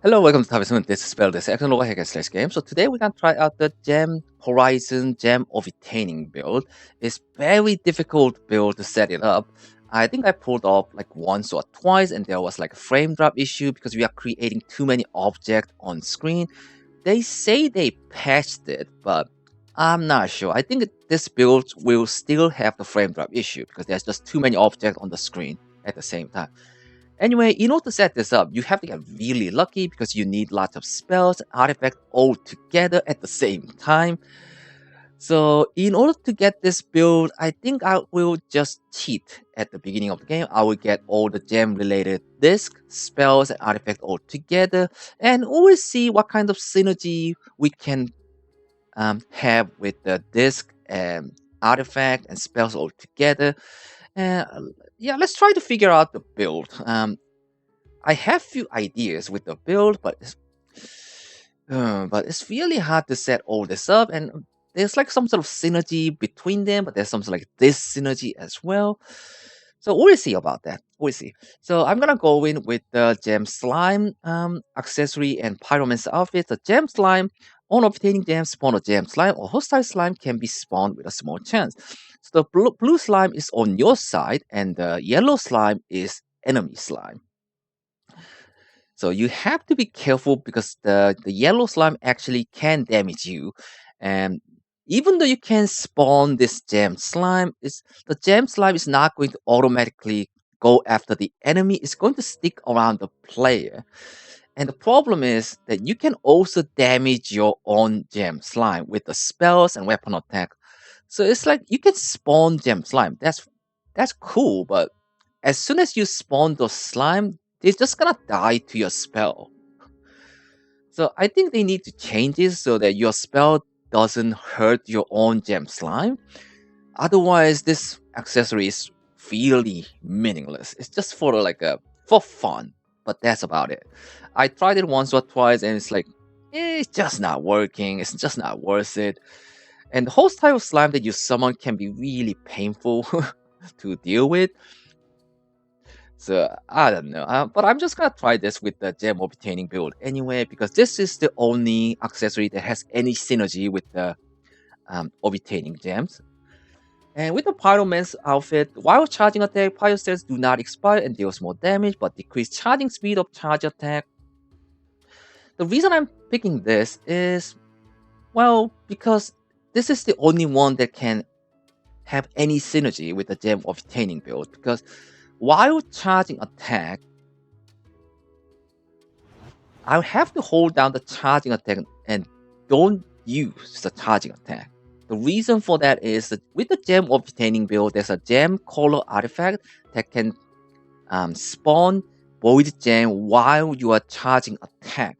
Hello, welcome to Tabias. This is Spell this Action Roguelike slash game. So today we're gonna try out the Gem Horizon Gem Overtaining build. It's very difficult build to set it up. I think I pulled off like once or twice, and there was like a frame drop issue because we are creating too many objects on screen. They say they patched it, but I'm not sure. I think this build will still have the frame drop issue because there's just too many objects on the screen at the same time. Anyway, in order to set this up, you have to get really lucky because you need lots of spells and artifacts all together at the same time. So in order to get this build, I think I will just cheat at the beginning of the game. I will get all the gem related discs, spells, and artifacts all together, and always see what kind of synergy we can have with the disc and artifact and spells all together. And yeah, let's try to figure out the build. I have few ideas with the build, but it's really hard to set all this up, and there's like some sort of synergy between them, but there's some sort of like this synergy as well. So we'll see about that. We'll see. So I'm gonna go in with the gem slime accessory and pyromancer outfit. The gem slime on obtaining gem spawn a gem slime or hostile slime can be spawned with a small chance. So the blue slime is on your side, and the yellow slime is enemy slime. So you have to be careful because the yellow slime actually can damage you. And even though you can spawn this gem slime, the gem slime is not going to automatically go after the enemy. It's going to stick around the player. And the problem is that you can also damage your own gem slime with the spells and weapon attack. So it's like you can spawn gem slime. That's cool, but as soon as you spawn those slime, they're just gonna die to your spell. So I think they need to change it so that your spell doesn't hurt your own gem slime. Otherwise, this accessory is really meaningless. It's just for fun, but that's about it. I tried it once or twice, and it's like it's just not working. It's just not worth it. And the whole style of slime that you summon can be really painful to deal with. So I don't know, but I'm just gonna try this with the gem obtaining build anyway because this is the only accessory that has any synergy with the obtaining gems. And with the Pyroman's outfit, while charging attack, Pyro cells do not expire and deals more damage, but decrease charging speed of charge attack. The reason I'm picking this is, well, because this is the only one that can have any synergy with the gem obtaining build. Because while charging attack, I'll have to hold down the charging attack and don't use the charging attack. The reason for that is that with the gem obtaining build, there's a gem color artifact that can spawn void gem while you are charging attack.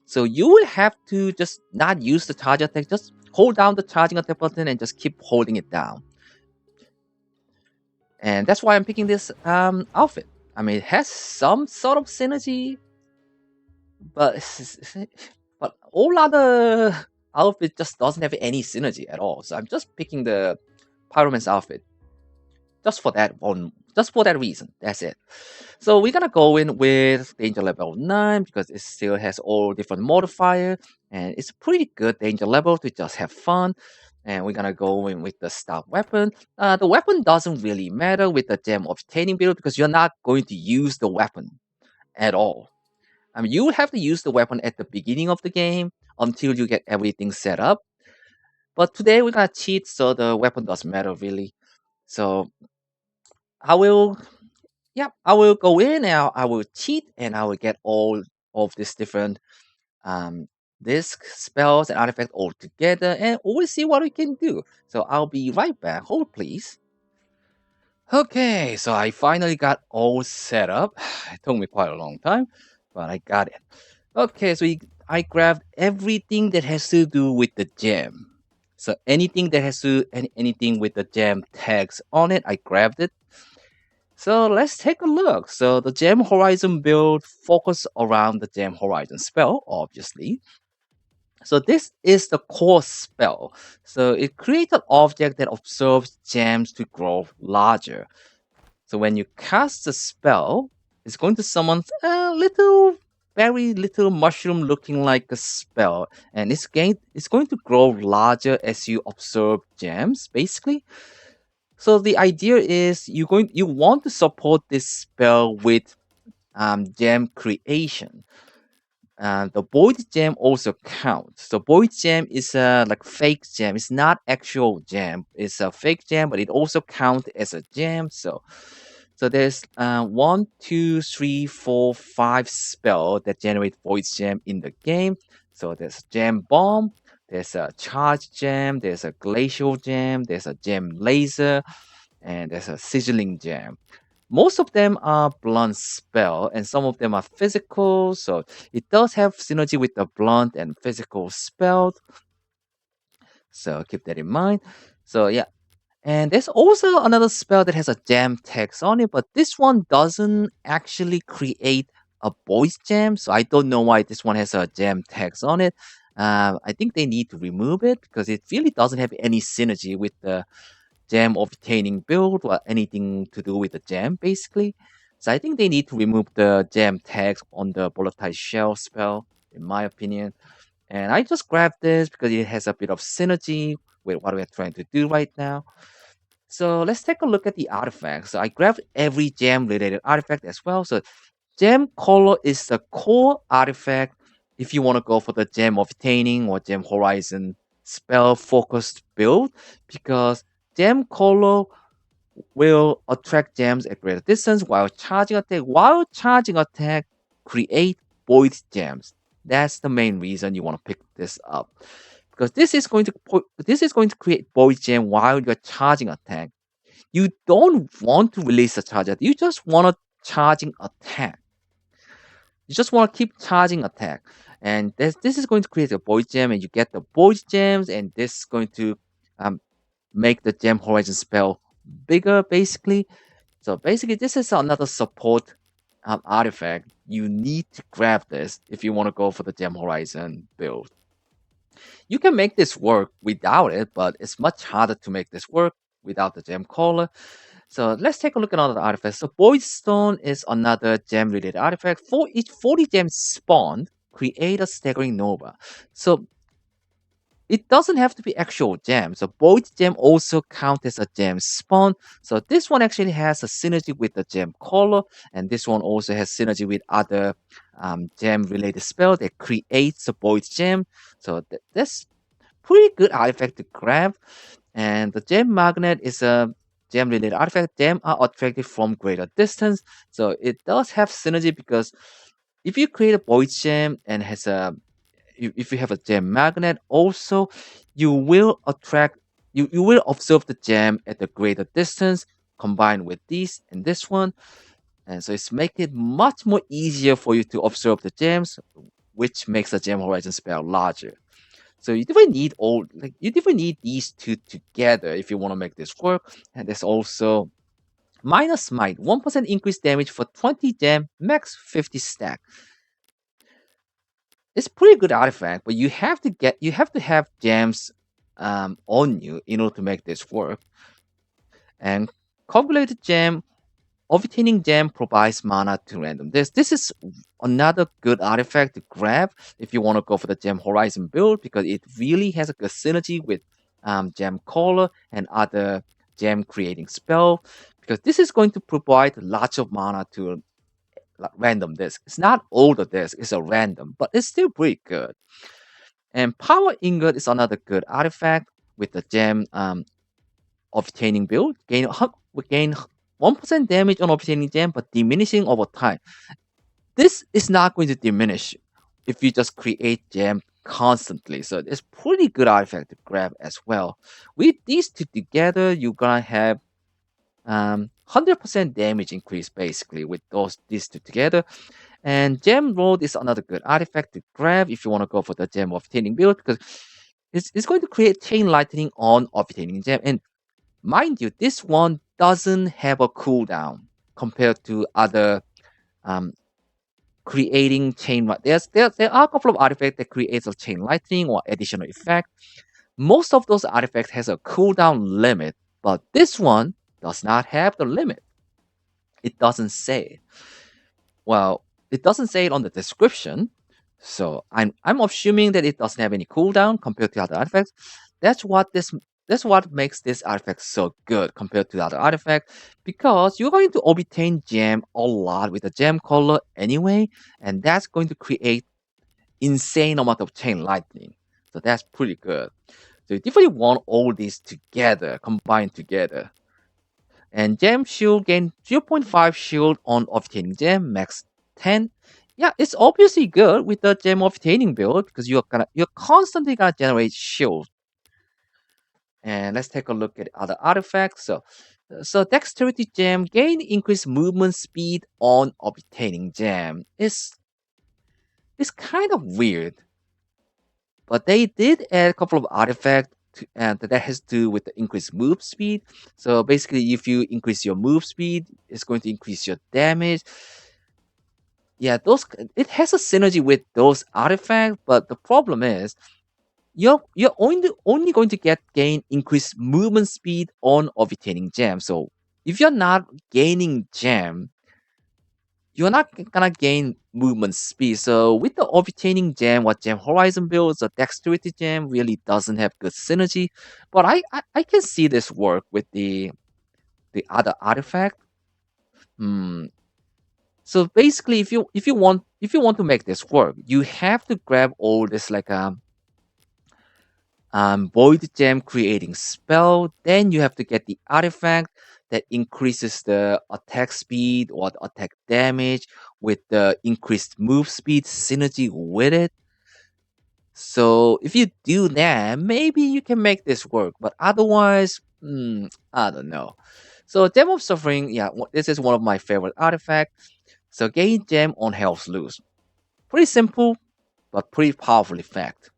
So you will have to just not use the charge attack, just hold down the charging attack button and just keep holding it down. And that's why I'm picking this outfit. I mean, it has some sort of synergy, but but all other outfit just doesn't have any synergy at all. So I'm just picking the Pyroman's outfit just for that reason. That's it. So we're gonna go in with danger level 9 because it still has all different modifier and it's pretty good danger level to just have fun. And we're gonna go in with the stout weapon. The weapon doesn't really matter with the gem obtaining build because you're not going to use the weapon at all. I mean, you will have to use the weapon at the beginning of the game until you get everything set up. But today we're gonna cheat, so the weapon doesn't matter really. So I will, yeah, I will go in and I will cheat and I will get all of these different um, disc spells and artifacts all together and we'll see what we can do. So I'll be right back. Hold please. Okay, so I finally got all set up. It took me quite a long time, but I got it. Okay, so I grabbed everything that has to do with the gem. So anything that has to anything with the gem tags on it, I grabbed it. So let's take a look. So the Gem Horizon build focus around the Gem Horizon spell, obviously. So this is the core spell. So it creates an object that observes gems to grow larger. So when you cast the spell, it's going to summon a little very little mushroom looking like a spell, and it's going to grow larger as you absorb gems, basically. So the idea is you want to support this spell with gem creation. The void gem also counts. So void gem is a like fake gem. It's not actual gem. It's a fake gem, but it also counts as a gem. So there's one, two, three, four, five spell that generate void gem in the game. So there's gem bomb. There's a charge gem. There's a glacial gem. There's a gem laser, and there's a sizzling gem. Most of them are blunt spell, and some of them are physical. So it does have synergy with the blunt and physical spell. So keep that in mind. So yeah, and there's also another spell that has a gem text on it, but this one doesn't actually create a voice gem. So I don't know why this one has a gem text on it. I think they need to remove it because it really doesn't have any synergy with the gem obtaining build or anything to do with the gem, basically. So I think they need to remove the gem tags on the volatile shell spell, in my opinion. And I just grabbed this because it has a bit of synergy with what we're trying to do right now. So let's take a look at the artifacts. So I grabbed every gem related artifact as well. So gem color is the core artifact if you want to go for the gem obtaining or gem horizon spell focused build, because gem color will attract gems at greater distance while charging attack. While charging attack, create void gems. That's the main reason you want to pick this up, because this is going to create void gem while you're charging attack. You don't want to release a charge attack. You just want a charging attack. You just want to keep charging attack, and this is going to create a void gem, and you get the void gems, and this is going to um, make the gem horizon spell bigger, basically. So basically, this is another support artifact. You need to grab this if you want to go for the gem horizon build. You can make this work without it, but it's much harder to make this work without the gem collar. So let's take a look at another artifact. So Void Stone is another gem related artifact. For each 40 gems spawned, create a staggering nova. So it doesn't have to be actual gems. So Void Gem also count as a gem spawn. So this one actually has a synergy with the gem color, and this one also has synergy with other gem related spell that creates a Void Gem. So that's pretty good artifact to grab. And the gem magnet is a gem related artifact. Gem are attracted from greater distance. So it does have synergy because if you create a void gem and has a if you have a gem magnet, also you will attract you will observe the gem at a greater distance combined with this and this one. And so it's make it much more easier for you to observe the gems, which makes the gem horizon spell larger. So you definitely need you definitely need these two together if you want to make this work. And there's also minus smite, 1% increased damage for 20 gem, max 50 stack. It's pretty good artifact, but you have to have gems on you in order to make this work. And calculated gem, obtaining gem provides mana to random. This is another good artifact to grab if you want to go for the gem horizon build, because it really has a good synergy with gem caller and other gem creating spell, because this is going to provide lots of mana to random disc. It's not all the disc, it's a random, but it's still pretty good. And power ingot is another good artifact with the gem obtaining build. Gain 1% damage on obtaining gem, but diminishing over time. This is not going to diminish if you just create gem constantly. So it's pretty good artifact to grab as well. With these two together, you're gonna have 100% damage increase basically with these two together. And Gem Road is another good artifact to grab if you want to go for the Gem obtaining build, because it's going to create chain lightning on obtaining gem. And mind you, this one doesn't have a cooldown compared to other um, creating chain. There are a couple of artifacts that creates a chain lightning or additional effect. Most of those artifacts has a cooldown limit, but this one does not have the limit. It doesn't say. Well, It doesn't say it on the description, so I'm assuming that it doesn't have any cooldown compared to other artifacts. That's what this that's what makes this artifact so good compared to the other artifact, because you're going to obtain gem a lot with the gem color anyway, and that's going to create insane amount of chain lightning. So that's pretty good. So you definitely want all these together, combined together. And gem shield gain 0.5 shield on obtaining gem, max 10. Yeah, it's obviously good with the gem obtaining build because you're constantly gonna generate shield. And let's take a look at other artifacts. So dexterity gem gain increased movement speed on obtaining gem. It's kind of weird, but they did add a couple of artifacts and that has to do with the increased move speed. So basically, if you increase your move speed, it's going to increase your damage. Yeah, those it has a synergy with those artifacts, but the problem is you're only going to get gain increased movement speed on obtaining gem. So if you're not gaining gem, you're not gonna gain movement speed. So with the obtaining gem, what Gem Horizon builds, the dexterity gem really doesn't have good synergy. But I can see this work with the other artifact. Hmm. So basically, if you want to make this work, you have to grab all this like void gem creating spell. Then you have to get the artifact that increases the attack speed or the attack damage with the increased move speed synergy with it. So if you do that, maybe you can make this work. But otherwise, I don't know. So Gem of Suffering, yeah, this is one of my favorite artifacts. So gain gem on health lose. Pretty simple, but pretty powerful effect.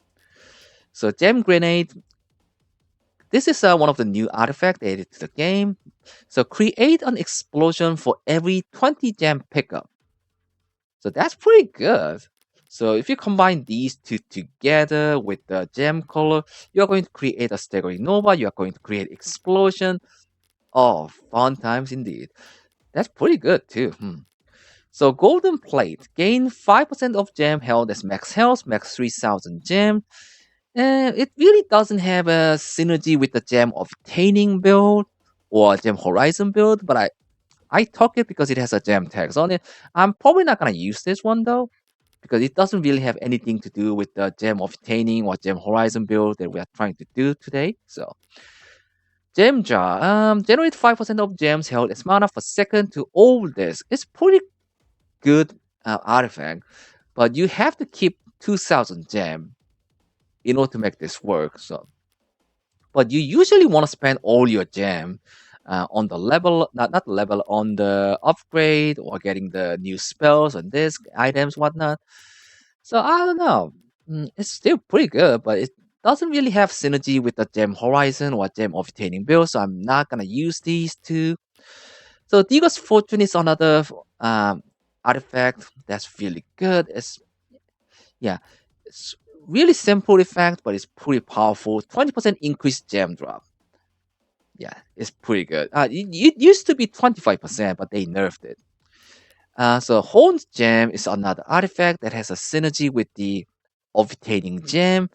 So Gem Grenade, this is one of the new artifacts added to the game. So create an explosion for every 20 gem pickup. So that's pretty good. So if you combine these two together with the gem color, you're going to create a staggering nova. You are going to create explosion. Oh, fun times indeed. That's pretty good too. So golden plate gain 5% of gem health as max health, max 3000 gem. It really doesn't have a synergy with the gem obtaining build or gem horizon build, but I took it because it has a gem tags on it. I'm probably not gonna use this one though, because it doesn't really have anything to do with the gem obtaining or gem horizon build that we are trying to do today. So gem jar, generate 5% of gems held as mana for second to all this. It's pretty good artifact, but you have to keep 2000 gem in order to make this work. So, but you usually want to spend all your gem on the level, not the level, on the upgrade or getting the new spells and this items, whatnot. So I don't know. It's still pretty good, but it doesn't really have synergy with the Gem Horizon or Gem Obtaining build, so I'm not gonna use these two. So Digo's Fortune is another artifact that's really good. Yeah, it's really simple effect, but it's pretty powerful. 20% increased gem drop. Yeah, it's pretty good. It used to be 25%, but they nerfed it. So Horned Gem is another artifact that has a synergy with the Obtaining Gem.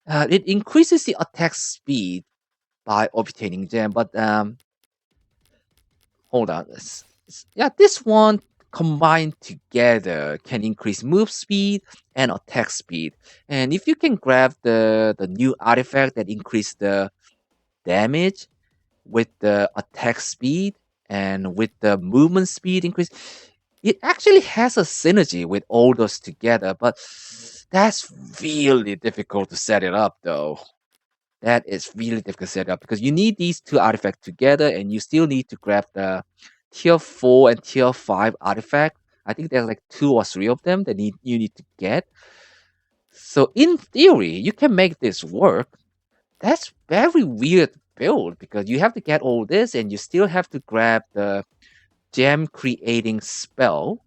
It increases the attack speed by Obtaining Gem, but hold on. Yeah, this one combined together can increase move speed and attack speed. And if you can grab the new artifact that increase the damage with the attack speed and with the movement speed increase, it actually has a synergy with all those together, but that's really difficult to set it up though. That is really difficult to set up because you need these two artifacts together and you still need to grab the tier 4 and tier 5 artifact. I think there's like two or three of them that you need to get. So in theory, you can make this work. That's very weird build because you have to get all this and you still have to grab the gem creating spell.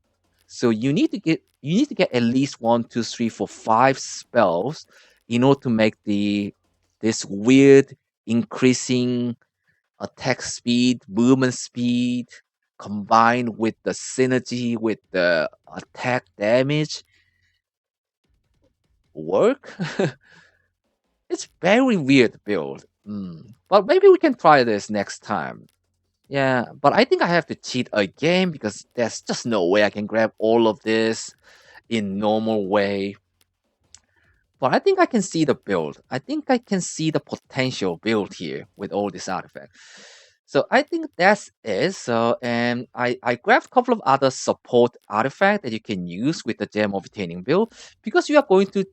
So you need to get at least 1, 2, 3, 4, 5 spells in order to make this weird increasing attack speed, movement speed. combined with the synergy with the attack damage work. It's very weird build. But maybe we can try this next time. Yeah, but I think I have to cheat again because there's just no way I can grab all of this in normal way. But I think I can see the build. I think I can see the potential build here with all this artifact. So I think that's it. So and I grabbed a couple of other support artifact that you can use with the gem of retaining build because you're going to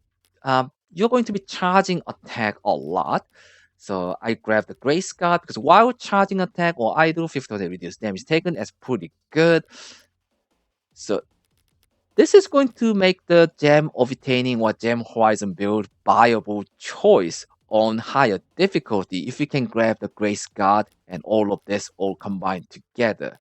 be charging attack a lot. So I grabbed the Grace Guard because while charging attack or idle, 50% reduced damage taken, that's pretty good. So this is going to make the Gem of Retaining or Gem Horizon build viable choice on higher difficulty if you can grab the Grace Guard and all of this all combined together.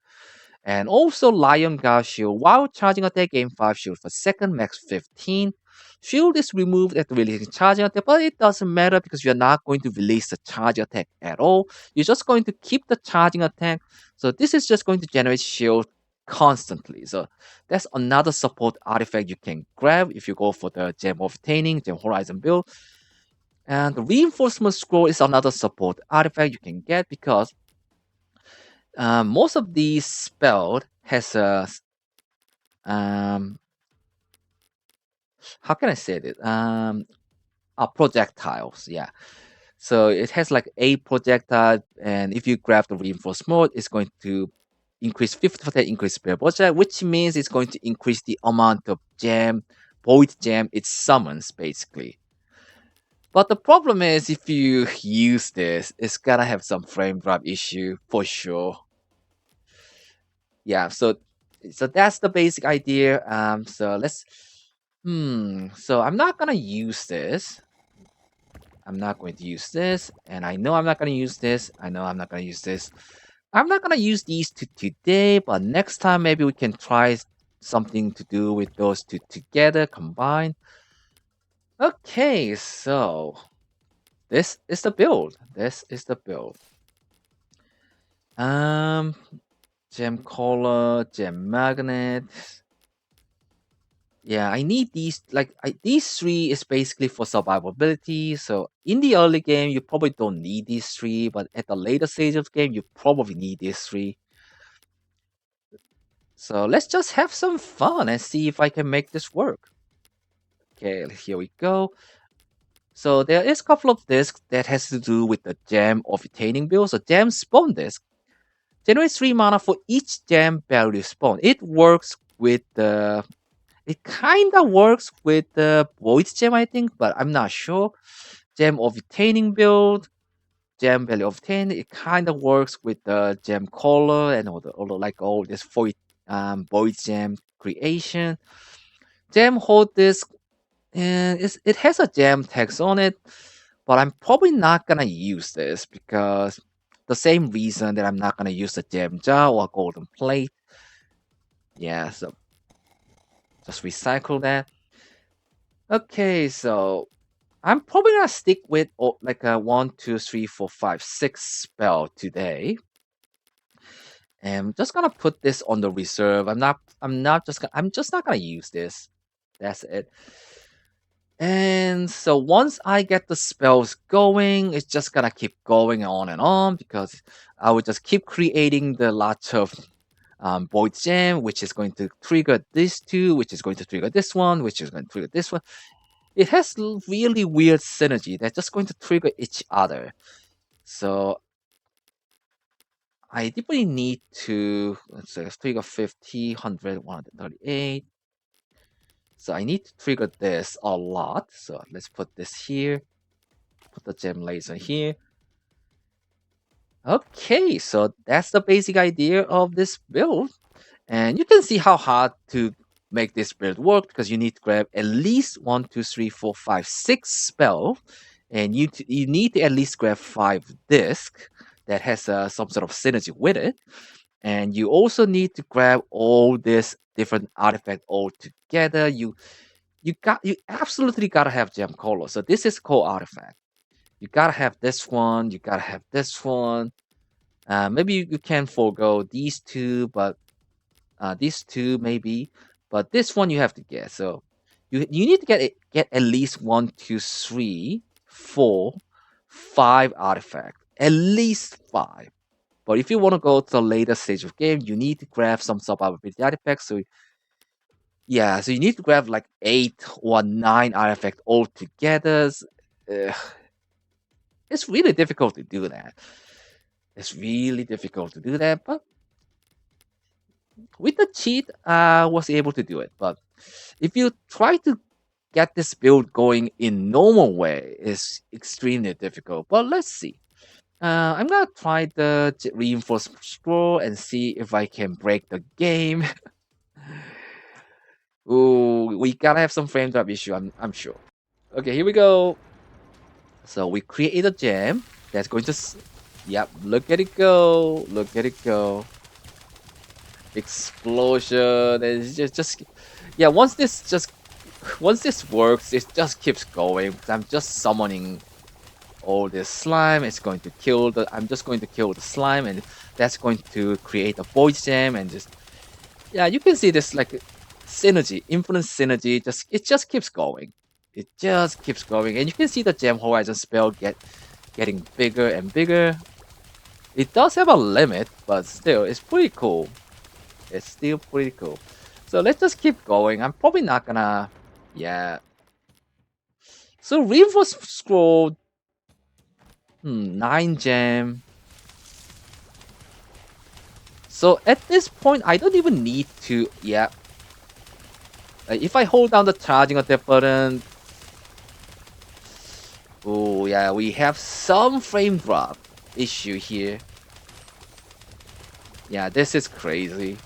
And also Lion Guard Shield, while charging attack gain 5 shield for second, max 15. Shield is removed after releasing charging attack, but it doesn't matter because you're not going to release the charging attack at all. You're just going to keep the charging attack. So this is just going to generate shield constantly. So that's another support artifact you can grab if you go for the Gem of Retaining, Gem Horizon build. And the Reinforcement Scroll is another support artifact you can get because most of these spells has um how can I say it? Projectiles, yeah. So it has like a projectile, and if you grab the reinforced mode, it's going to increase 50% increase spell project, which means it's going to increase the amount of void gem it summons basically. But the problem is if you use this, it's gonna have some frame drop issue for sure. Yeah, so that's the basic idea. So let's so I'm not gonna use this. I'm not going to use this, and I know I'm not gonna use this. I know I'm not gonna use this. I'm not gonna use these two today, but next time maybe we can try something to do with those two together combined. Okay, so this is the build. This is the build. Um, Gem Collar, Gem Magnet. Yeah, I need these. These three is basically for survivability. So in the early game, you probably don't need these three, but at the later stage of the game, you probably need these three. So let's just have some fun and see if I can make this work. Okay, here we go. So there is a couple of discs that has to do with the gem of retaining build. So gem spawn disc generates 3 mana for each gem value spawn. It works with the it kind of works with the void gem, I think, but I'm not sure. Gem of retaining build, gem value of 10. It kind of works with the gem color and all this void gem creation. Gem hold disk and it has a gem text on it, but I'm probably not gonna use this because the same reason that I'm not gonna use the gem jar or golden plate. Yeah, so just recycle that. Okay, so I'm probably gonna stick with like a 1, 2, 3, 4, 5, 6 spell today. And I'm just gonna put this on the reserve. I'm just not gonna use this. That's it. And so once I get the spells going, it's just gonna keep going on and on because I will just keep creating the lots of void gem, which is going to trigger this two, which is going to trigger this one, which is going to trigger this one. It has really weird synergy that's just going to trigger each other. So I definitely need to, let's say, trigger 50, 100, 138. So I need to trigger this a lot. So let's put this here. Put the gem laser here. Okay, so that's the basic idea of this build. And you can see how hard to make this build work because you need to grab at least 1, 2, 3, 4, 5, 6 spell. And you need to at least grab 5 disc that has some sort of synergy with it. And you also need to grab all this different artifact all together. You absolutely gotta have gem color. So this is core artifact. You gotta have this one. You gotta have this one. Maybe you can forego these two, but these two maybe, but this one you have to get. So you need to get at least 1, 2, 3, 4, 5 artifacts, at least 5. But if you want to go to the later stage of game, you need to grab some survivability artifacts. So yeah, so you need to grab like 8 or 9 artifacts all together. Uh, it's really difficult to do that. It's really difficult to do that, but with the cheat, I was able to do it. But if you try to get this build going in normal way, it's extremely difficult. But let's see. I'm gonna try the reinforced scroll and see if I can break the game. Ooh, we gotta have some frame drop issue. I'm sure. Okay, here we go. So we create a gem that's going to. Yep, look at it go. Look at it go. Explosion. And it's just yeah. Once this works, it just keeps going. I'm just summoning all this slime. It's going to kill the. I'm just going to kill the slime, and that's going to create a void gem, and just yeah. You can see this like synergy, infinite synergy. It just keeps going. It just keeps going, and you can see the gem horizon spell getting bigger and bigger. It does have a limit, but still, it's pretty cool. It's still pretty cool. So let's just keep going. I'm probably not gonna. Yeah. So reinforced scroll. 9 gem. So at this point, I don't even need to. Yeah. If I hold down the charging attack button. Oh yeah, we have some frame drop issue here. Yeah, this is crazy.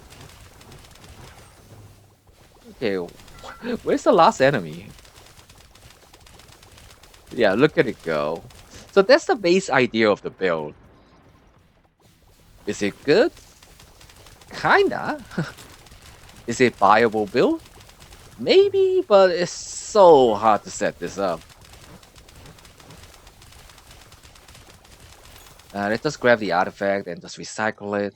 Okay, where's the last enemy? Yeah, look at it go. So that's the base idea of the build. Is it good? Kinda. Is it viable build? Maybe, but it's so hard to set this up. Let's just grab the artifact and just recycle it.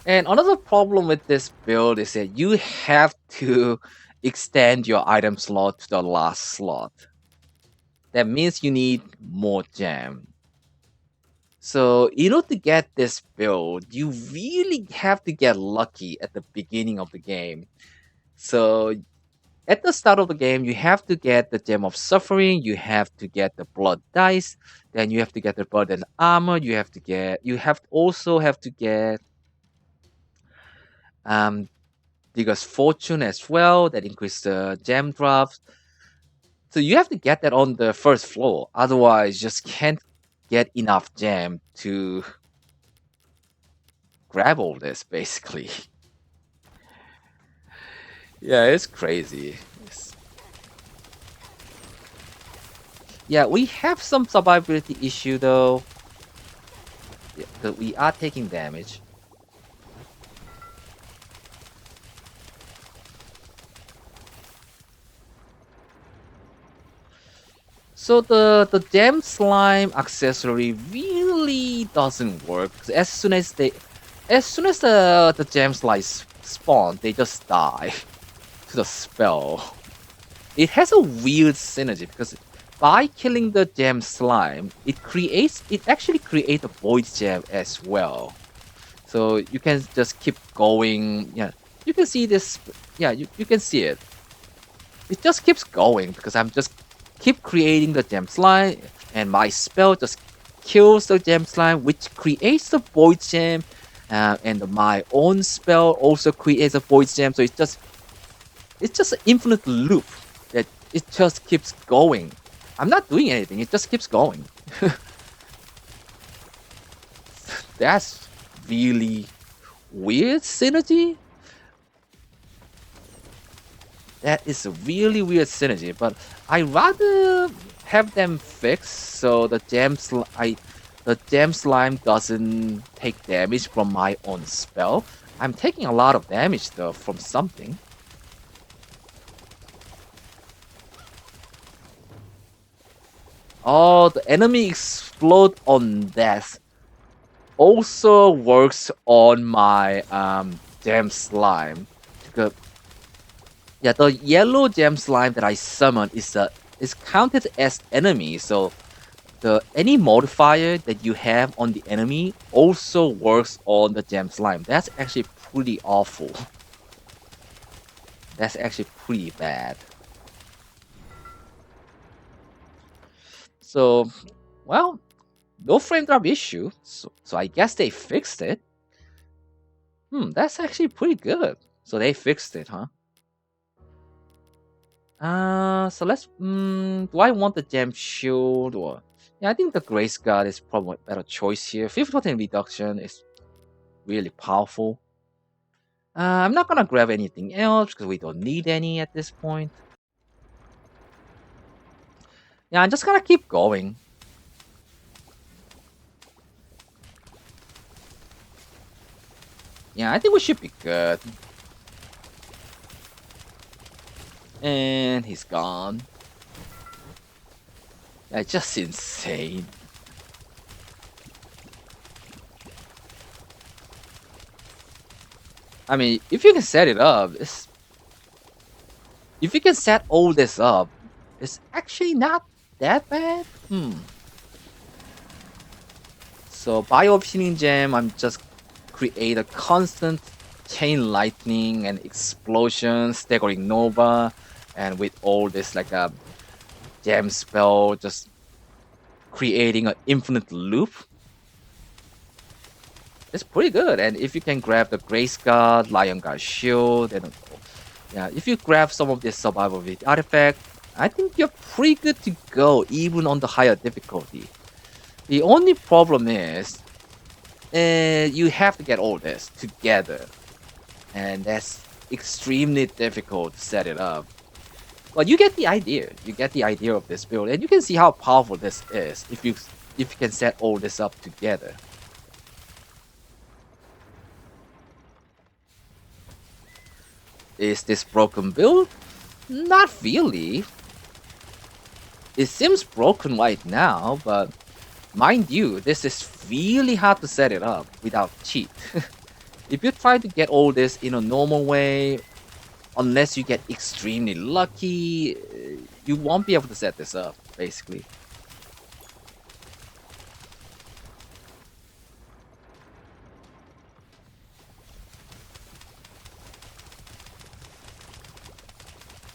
And another problem with this build is that you have to extend your item slot to the last slot. That means you need more gem. So in order to get this build, you really have to get lucky at the beginning of the game. So at the start of the game, you have to get the Gem of Suffering, you have to get the Blood Dice, then you have to get the Blood and Armor, you have to get Digger's Fortune as well, that increases the gem drops. So you have to get that on the first floor, otherwise you just can't get enough gem to grab all this basically. Yeah, it's crazy. Yeah, we have some survivability issue though. Yeah, 'cause we are taking damage. So the gem slime accessory really doesn't work. 'Cause as soon as the gem slime spawn, they just die to the spell. It has a weird synergy because by killing the gem slime, it actually creates a void gem as well. So you can just keep going. Yeah, you can see this. Yeah, you can see it. It just keeps going because I'm just keep creating the gem slime, and my spell just kills the gem slime, which creates the void gem, and my own spell also creates a void gem. So it's just an infinite loop that it just keeps going. I'm not doing anything; it just keeps going. That's really weird synergy. That is a really weird synergy, but I rather have them fixed so the gem slime doesn't take damage from my own spell. I'm taking a lot of damage though from something. Oh, the enemy explode on death also works on my gem slime. Because yeah, the yellow gem slime that I summon is counted as enemy. So the any modifier that you have on the enemy also works on the gem slime. That's actually pretty awful. That's actually pretty bad. So, well, no frame drop issue. So I guess they fixed it. That's actually pretty good. So they fixed it, huh? So let's. Do I want the gem shield or? Yeah, I think the Grace Guard is probably a better choice here. 50% reduction is really powerful. I'm not gonna grab anything else because we don't need any at this point. Yeah, I'm just gonna keep going. Yeah, I think we should be good. And he's gone. Yeah, just insane. I mean, if you can set it up, if you can set all this up, it's actually not that bad. So Bio Obsidian Gem, I'm just create a constant chain lightning and explosion, staggering nova, and with all this like a gem spell, just creating an infinite loop. It's pretty good. And if you can grab the Grace Guard, Lion Guard Shield, and yeah, if you grab some of this survival with artifact, I think you're pretty good to go, even on the higher difficulty. The only problem is, you have to get all this together, and that's extremely difficult to set it up. But you get the idea. You get the idea of this build, and you can see how powerful this is if you can set all this up together. Is this broken build? Not really. It seems broken right now, but mind you, this is really hard to set it up without cheat. If you try to get all this in a normal way, unless you get extremely lucky, you won't be able to set this up, basically.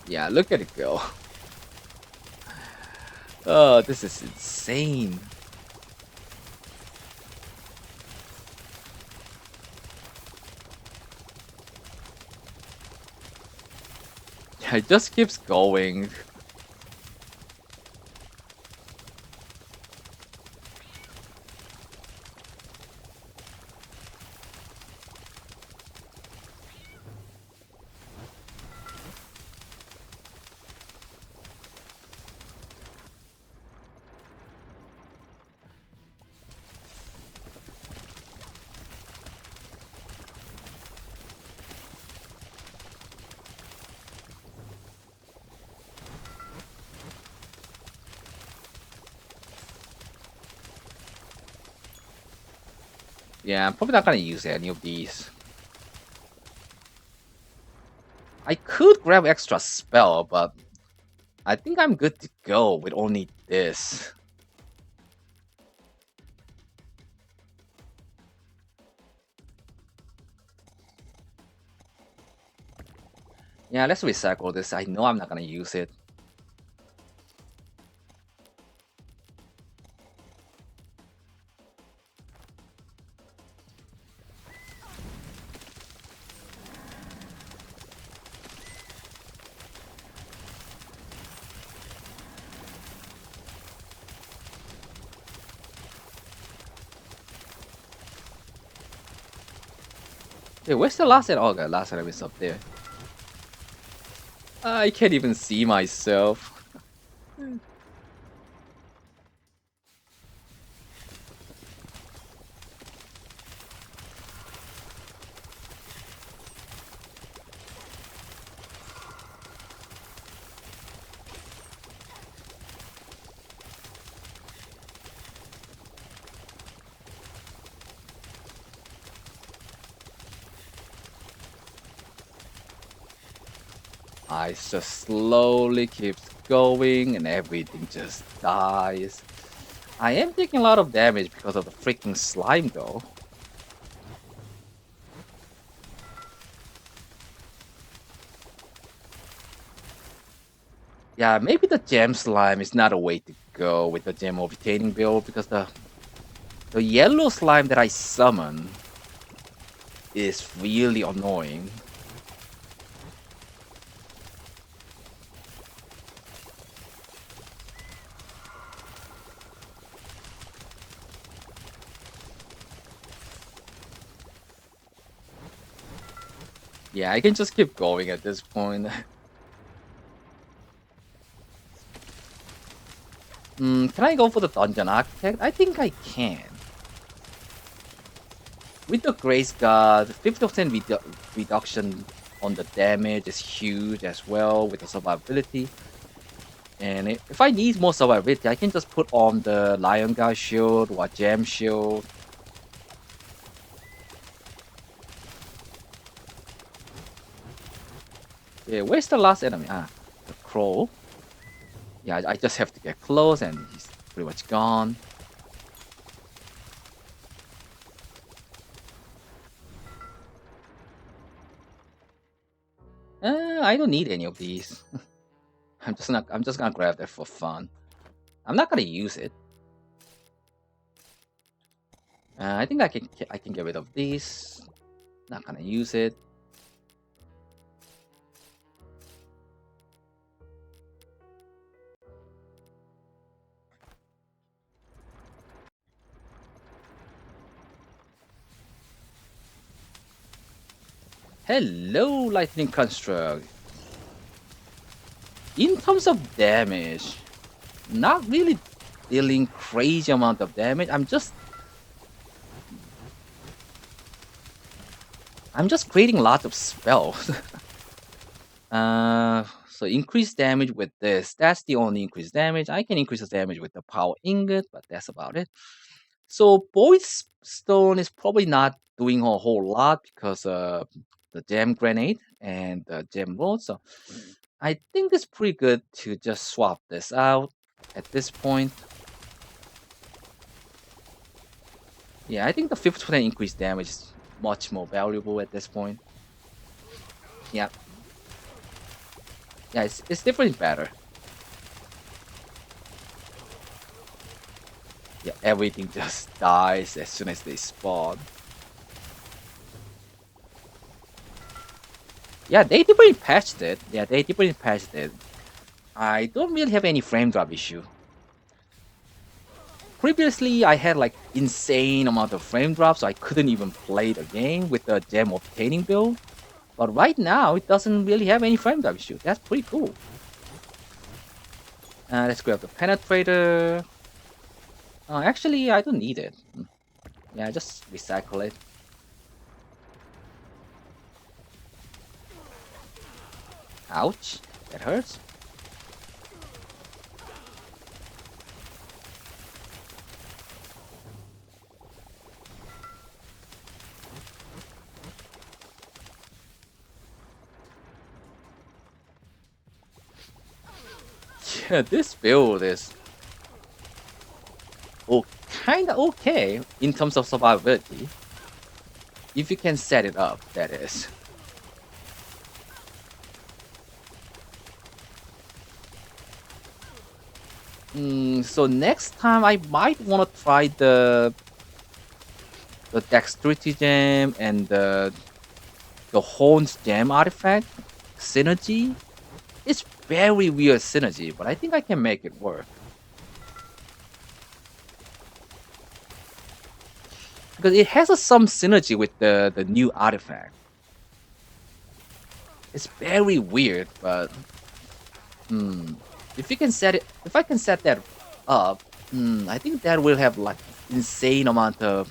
Yeah, look at it go. Oh, this is insane. Yeah, it just keeps going. Yeah, I'm probably not gonna use any of these. I could grab extra spell, but I think I'm good to go with only this. Yeah, let's recycle this. I know I'm not gonna use it. Hey, where's the last enemy? Oh, the last enemy is up there. I can't even see myself. I just slowly keeps going and everything just dies. I am taking a lot of damage because of the freaking slime though. Yeah, maybe the gem slime is not a way to go with the gem obtaining build because the yellow slime that I summon is really annoying. Yeah, I can just keep going at this point. Can I go for the Dungeon Architect? I think I can. With the Grace Guard, 50% reduction on the damage is huge as well with the survivability. And if I need more survivability, I can just put on the Lion Guard shield or Gem shield. Yeah, where's the last enemy? Ah, the Crow. Yeah, I just have to get close and he's pretty much gone. I don't need any of these. I'm just gonna grab that for fun. I'm not gonna use it. I think I can get rid of these. Not gonna use it. Hello, Lightning Construct. In terms of damage, not really dealing crazy amount of damage. I'm just creating lots of spells. So increased damage with this. That's the only increased damage. I can increase the damage with the power ingot, but that's about it. So Voice Stone is probably not doing a whole lot because the gem grenade and the gem road. So I think it's pretty good to just swap this out at this point. Yeah, I think the 50% increased damage is much more valuable at this point. Yeah. Yeah, it's definitely better. Yeah, everything just dies as soon as they spawn. Yeah, they definitely patched it. Yeah, they definitely patched it. I don't really have any frame drop issue. Previously, I had like insane amount of frame drops, so I couldn't even play the game with the gem obtaining build. But right now, it doesn't really have any frame drop issue. That's pretty cool. Let's grab the penetrator. Actually, I don't need it. Yeah, just recycle it. Ouch, that hurts. Yeah, this build is kind of okay in terms of survivability. If you can set it up, that is. So next time I might want to try the dexterity gem and the horns gem artifact synergy. It's very weird synergy, but I think I can make it work. Because it has some synergy with the new artifact. It's very weird, but if you can set it, if I can set that up, I think that will have like insane amount of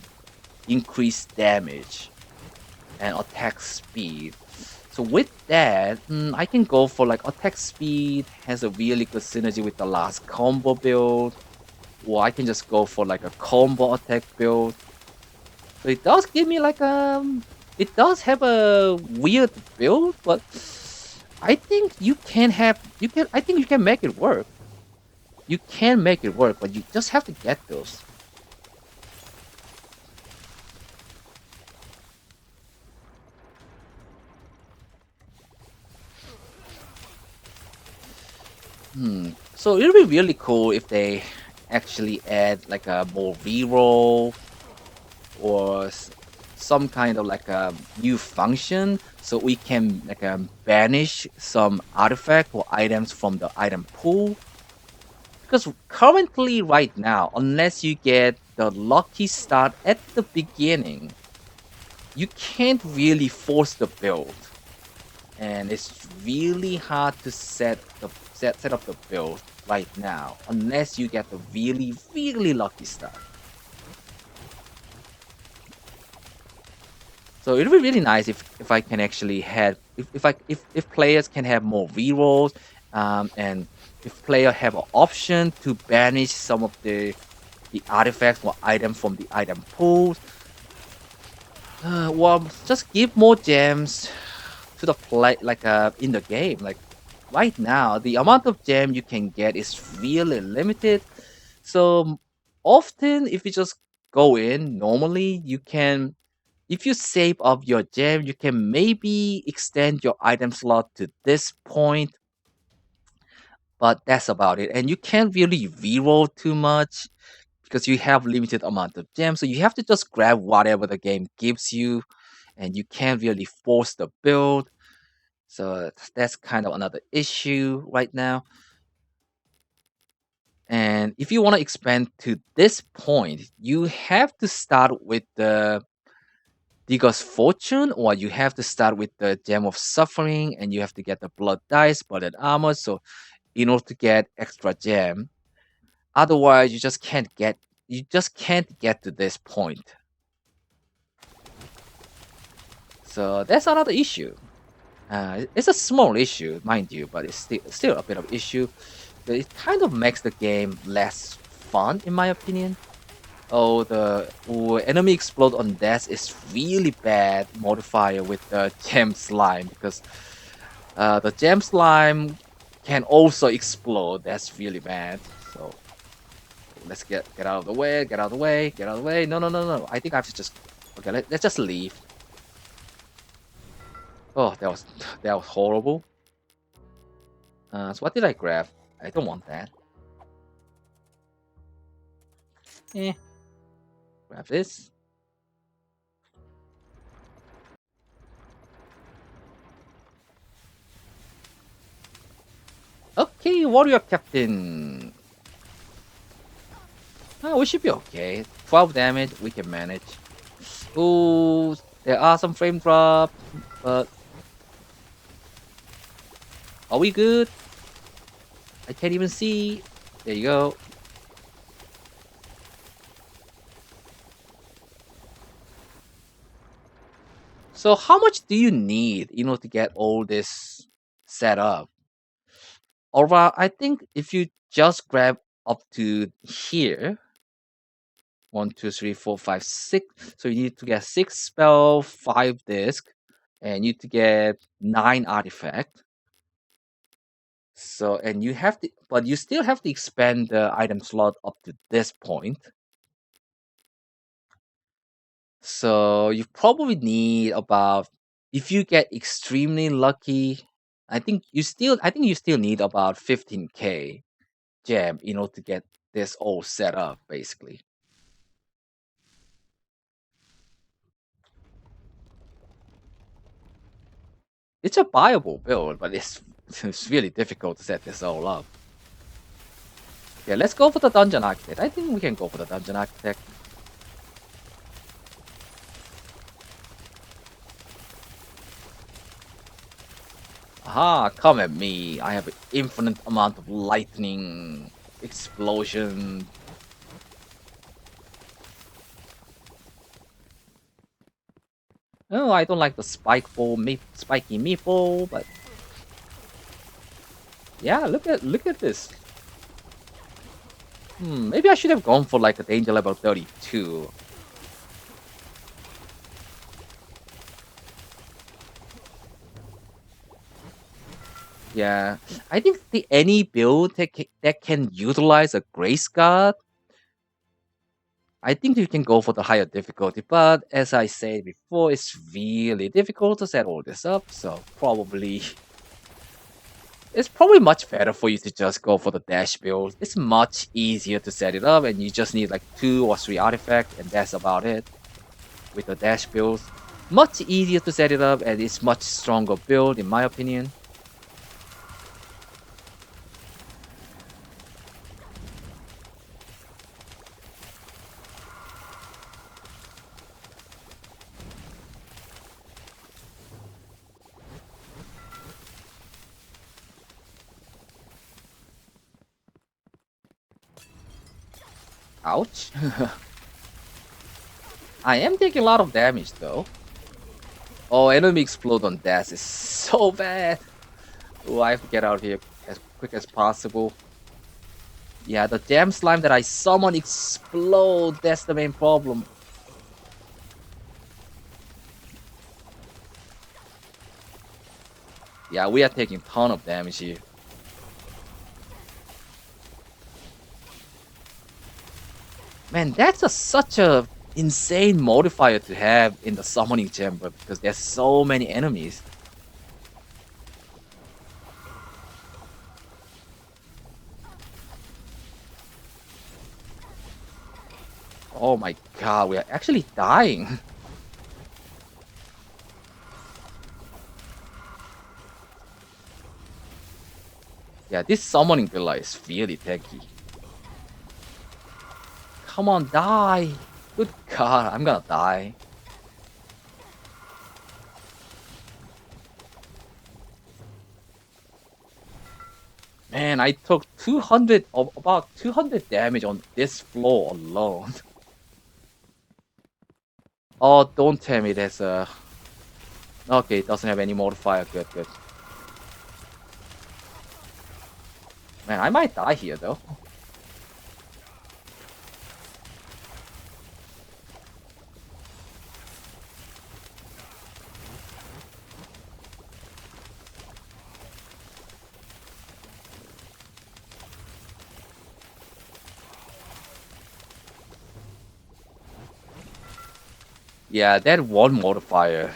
increased damage and attack speed. So with that, I can go for like attack speed has a really good synergy with the last combo build, or I can just go for like a combo attack build. So it does give me like it does have a weird build, but I think you can have you can I think you can make it work. You can make it work, but you just have to get those. So it'll be really cool if they actually add like a more reroll or some kind of like a new function so we can like banish some artifact or items from the item pool. Because currently, right now, unless you get the lucky start at the beginning, you can't really force the build, and it's really hard to set up the build right now unless you get the really lucky start. So it would be really nice if I can actually have if players can have more rerolls, and if player have an option to banish some of the artifacts or items from the item pools. Well, just give more gems to the play like in the game. Like right now, the amount of gem you can get is really limited. So often, if you just go in normally, you can if you save up your gem, you can maybe extend your item slot to this point, but that's about it. And you can't really reroll too much because you have limited amount of gems. So you have to just grab whatever the game gives you, and you can't really force the build. So that's kind of another issue right now. And if you want to expand to this point, you have to start with the Digger's Fortune, or you have to start with the Gem of Suffering, and you have to get the Blood Dice, Blooded Armor. So in order to get extra gem, otherwise you just can't get to this point. So that's another issue. It's a small issue, mind you, but it's still a bit of issue. But it kind of makes the game less fun, in my opinion. Oh, the enemy explode on death is really bad modifier with the gem slime because the gem slime can also explode. That's really bad. So let's get out of the way, get out of the way, get out of the way. No, no, no, no. I think I have to just okay. Let's just leave. Oh, that was horrible. So what did I grab? I don't want that. Eh, grab this. Okay, warrior captain. Oh, we should be okay. 12 damage, we can manage. Ooh, there are some frame drop, but are we good? I can't even see. There you go. So how much do you need, to get all this set up? Alright, I think if you just grab up to here, 1, 2, 3, 4, 5, 6. So you need to get 6 spell, 5 disc, and you need to get 9 artifact. So and you have to, but you still have to expand the item slot up to this point. So you probably need about, if you get extremely lucky, I think you still need about 15k gem in order to get this all set up basically. It's a viable build, but it's really difficult to set this all up. Yeah, let's go for the dungeon architect. I think we can go for the dungeon architect. Aha, come at me. I have an infinite amount of lightning, explosion. Oh, I don't like the spiky meatball, but yeah, look at this. Maybe I should have gone for like a danger level 32. Yeah, I think the any build that can utilize a Grace God, I think you can go for the higher difficulty. But as I said before, it's really difficult to set all this up. So probably it's probably much better for you to just go for the dash build. It's much easier to set it up, and you just need like 2 or 3 artifacts, and that's about it. With the dash build, much easier to set it up, and it's much stronger build in my opinion. Ouch. I am taking a lot of damage though. Oh, enemy explode on dash is so bad. Oh, I have to get out of here as quick as possible. Yeah, the damn slime that I summon explode. That's the main problem. Yeah, we are taking ton of damage here. Man, that's such a insane modifier to have in the summoning chamber because there's so many enemies. Oh my god, we are actually dying. Yeah, this summoning pillar is really tanky. Come on, die! Good god, I'm gonna die. Man, I took 200 of about 200 damage on this floor alone. Oh, don't tell me there's a... Okay, it doesn't have any modifier. Good, good. Man, I might die here though. Yeah, that one modifier.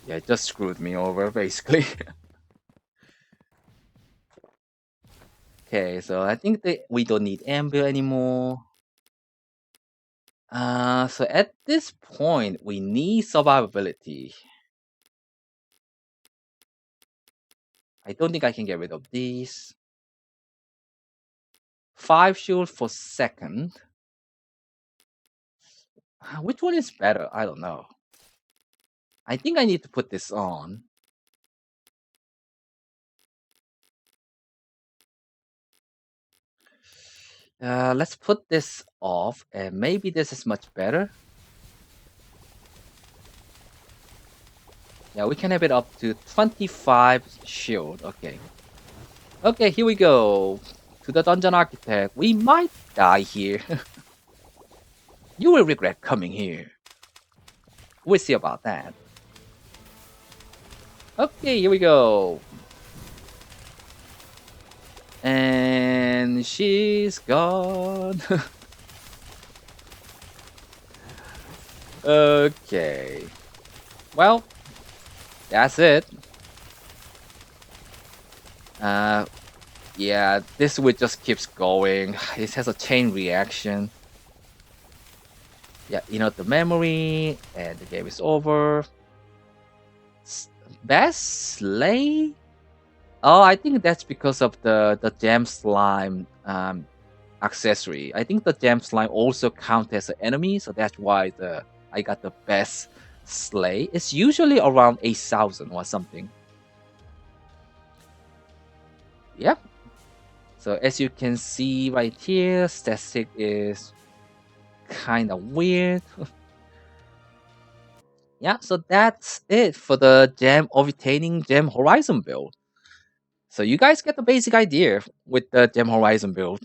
Yeah, it just screwed me over, basically. Okay, so I think that we don't need Amber anymore. So at this point, we need survivability. I don't think I can get rid of these. 5 shield for second. Which one is better? I don't know. I think I need to put this on. Let's put this off, and maybe this is much better. Yeah, we can have it up to 25 shield. Okay. Okay, here we go. To the Dungeon Architect. We might die here. You will regret coming here. We'll see about that. Okay, here we go. And she's gone. Okay. Well, that's it. Yeah, this wood just keeps going. It has a chain reaction. Yeah, the memory, and the game is over. Best Slay? Oh, I think that's because of the gem slime accessory. I think the gem slime also counts as an enemy, so that's why I got the best slay. It's usually around 8,000 or something. Yeah. So as you can see right here, static is kind of weird. Yeah, so that's it for the Gem Overtaining Gem Horizon build. So you guys get the basic idea with the Gem Horizon build.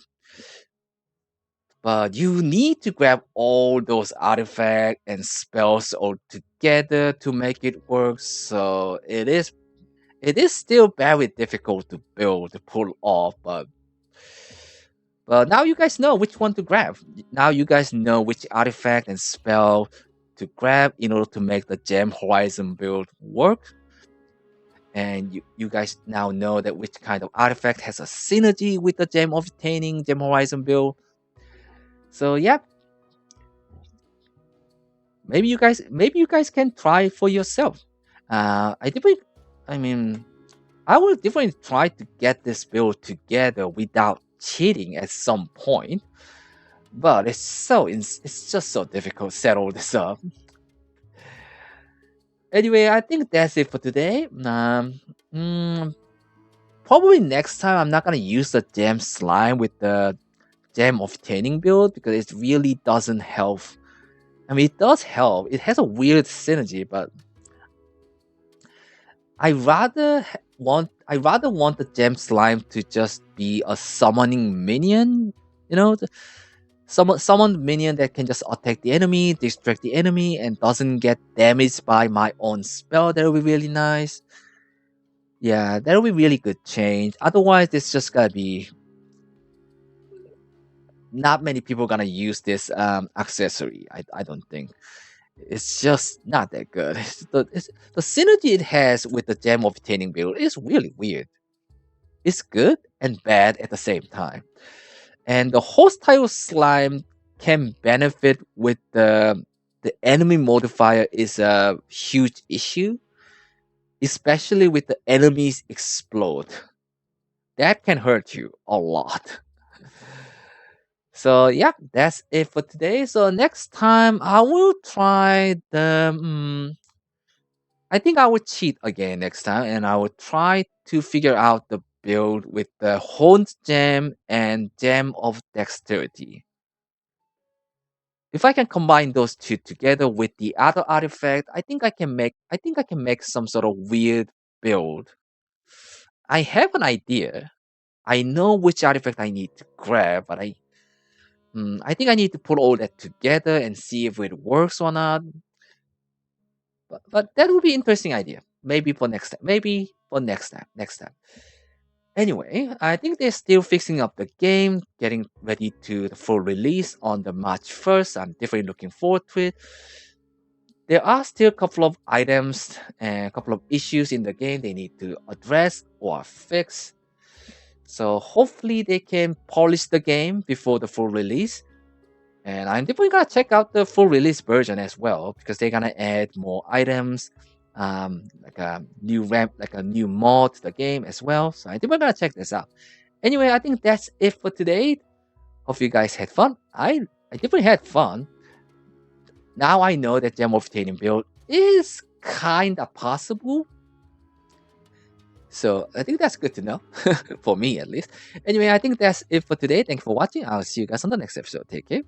But you need to grab all those artifacts and spells all together to make it work. So it is still very difficult to build, to pull off, but now you guys know which one to grab. Now you guys know which artifact and spell to grab in order to make the Gem Horizon build work. And you guys now know that which kind of artifact has a synergy with the Gem Obtaining Gem Horizon build. So yeah, maybe you guys can try for yourself. I mean, I will definitely try to get this build together without cheating at some point. But it's just so difficult to set all this up. Anyway, I think that's it for today. Mm, Probably next time I'm not gonna use the gem slime with the gem obtaining build because it really doesn't help. I mean, it does help. It has a weird synergy, but I rather want the gem slime to just be a summoning minion. You know, summon minion that can just attack the enemy, distract the enemy, and doesn't get damaged by my own spell. That would be really nice. Yeah, that would be really good change. Otherwise, it's just gonna be not many people gonna use this accessory. I don't think it's just not that good. The synergy it has with the gem obtaining build is really weird. It's good and bad at the same time. And the hostile slime can benefit with the enemy modifier is a huge issue, especially with the enemies explode. That can hurt you a lot. So yeah, that's it for today. So next time I will try the. I think I will cheat again next time, and I will try to figure out the build with the Horned Gem and Gem of Dexterity. If I can combine those two together with the other artifact, I think I can make some sort of weird build. I have an idea. I know which artifact I need to grab, but I think I need to put all that together and see if it works or not. But that would be interesting idea. Maybe for next time. Maybe for next time. Next time. Anyway, I think they're still fixing up the game, getting ready to the full release on the March 1st. I'm definitely looking forward to it. There are still a couple of items and a couple of issues in the game they need to address or fix. So hopefully they can polish the game before the full release. And I'm definitely gonna check out the full release version as well because they're gonna add more items, like a new ramp, like a new mod to the game as well. So I think we're gonna check this out. Anyway, I think that's it for today. Hope you guys had fun. I definitely had fun. Now I know that gem obtaining build is kinda possible. So I think that's good to know, for me at least. Anyway, I think that's it for today. Thank you for watching. I'll see you guys on the next episode. Take care.